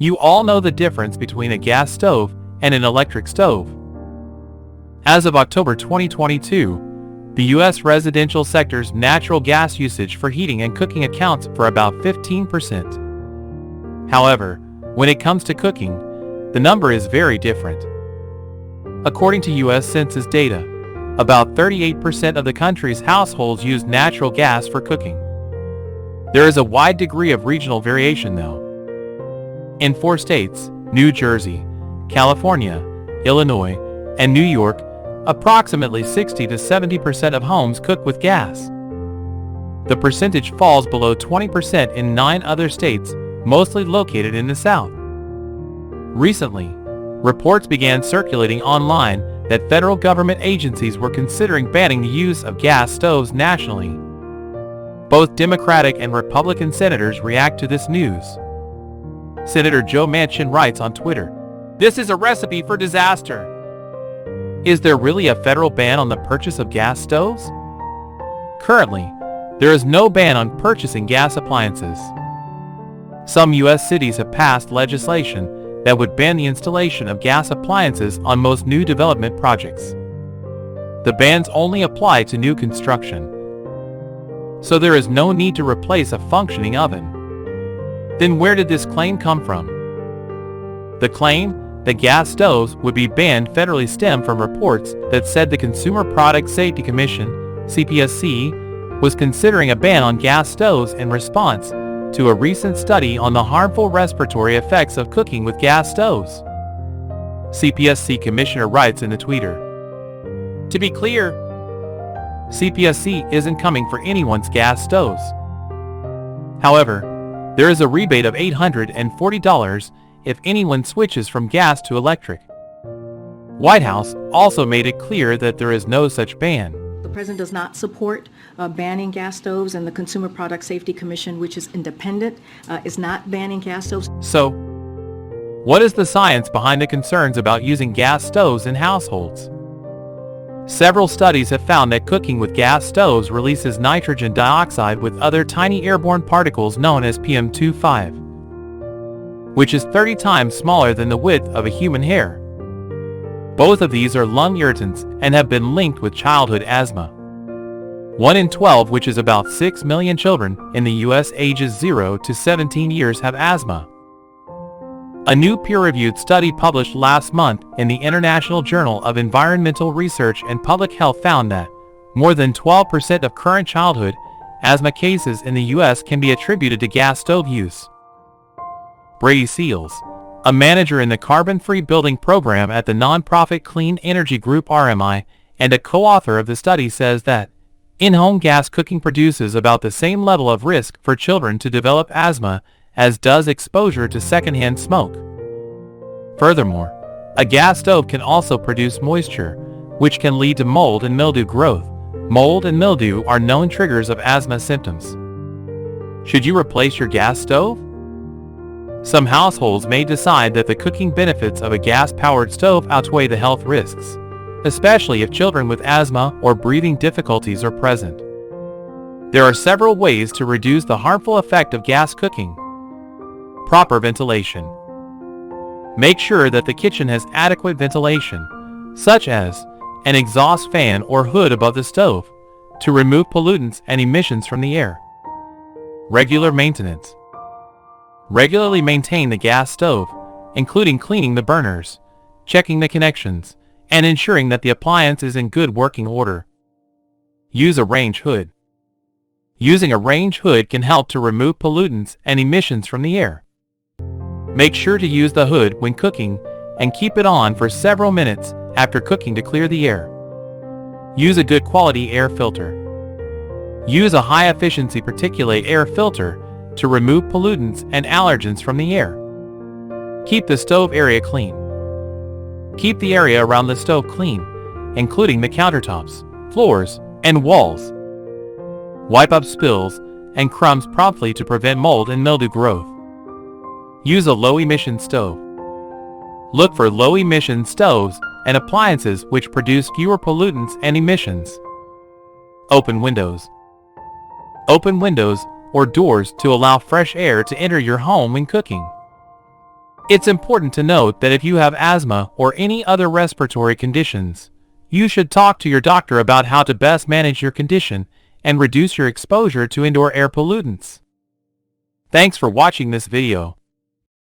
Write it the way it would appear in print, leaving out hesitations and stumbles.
You all know the difference between a gas stove and an electric stove. As of October 2022, the U.S. residential sector's natural gas usage for heating and cooking accounts for about 15%. However, when it comes to cooking, the number is very different. According to US Census data, about 38% of the country's households use natural gas for cooking. There is a wide degree of regional variation though. In 4 states, New Jersey, California, Illinois, and New York, approximately 60 to 70% of homes cook with gas. The percentage falls below 20% in 9 other states, mostly located in the South. Recently, reports began circulating online that federal government agencies were considering banning the use of gas stoves nationally. Both Democratic and Republican senators react to this news. Senator Joe Manchin writes on Twitter, "This is a recipe for disaster. Is there really a federal ban on the purchase of gas stoves? Currently, there is no ban on purchasing gas appliances. Some U.S. cities have passed legislation that would ban the installation of gas appliances on most new development projects. The bans only apply to new construction, so there is no need to replace a functioning oven." Then where did this claim come from? The claim that gas stoves would be banned federally stemmed from reports that said the Consumer Product Safety Commission, CPSC, was considering a ban on gas stoves in response to a recent study on the harmful respiratory effects of cooking with gas stoves. CPSC Commissioner writes in a tweeter, "To be clear, CPSC isn't coming for anyone's gas stoves. However, there is a rebate of $840 if anyone switches from gas to electric." White House also made it clear that there is no such ban. The President does not support banning gas stoves, and the Consumer Product Safety Commission, which is independent, is not banning gas stoves. So, what is the science behind the concerns about using gas stoves in households? Several studies have found that cooking with gas stoves releases nitrogen dioxide with other tiny airborne particles known as PM2.5, which is 30 times smaller than the width of a human hair. Both of these are lung irritants and have been linked with childhood asthma. 1 in 12, which is about 6 million children in the U.S. ages 0 to 17 years have asthma. A new peer-reviewed study published last month in the International Journal of Environmental Research and Public Health found that more than 12% of current childhood asthma cases in the U.S. can be attributed to gas stove use. Brady Seals, a manager in the Carbon-Free Building Program at the nonprofit Clean Energy Group RMI and a co-author of the study, says that in-home gas cooking produces about the same level of risk for children to develop asthma as does exposure to secondhand smoke. Furthermore, a gas stove can also produce moisture, which can lead to mold and mildew growth. Mold and mildew are known triggers of asthma symptoms. Should you replace your gas stove? Some households may decide that the cooking benefits of a gas-powered stove outweigh the health risks, especially if children with asthma or breathing difficulties are present. There are several ways to reduce the harmful effect of gas cooking. Proper ventilation. Make sure that the kitchen has adequate ventilation, such as an exhaust fan or hood above the stove, to remove pollutants and emissions from the air. Regular maintenance. Regularly maintain the gas stove, including cleaning the burners, checking the connections, and ensuring that the appliance is in good working order. Use a range hood. Using a range hood can help to remove pollutants and emissions from the air. Make sure to use the hood when cooking and keep it on for several minutes after cooking to clear the air. Use a good quality air filter. Use a high-efficiency particulate air filter to remove pollutants and allergens from the air. Keep the stove area clean. Keep the area around the stove clean, including the countertops, floors, and walls. Wipe up spills and crumbs promptly to prevent mold and mildew growth. Use a low-emission stove. Look for low-emission stoves and appliances which produce fewer pollutants and emissions. Open windows. Open windows or doors to allow fresh air to enter your home when cooking. It's important to note that if you have asthma or any other respiratory conditions, you should talk to your doctor about how to best manage your condition and reduce your exposure to indoor air pollutants. Thanks for watching this video.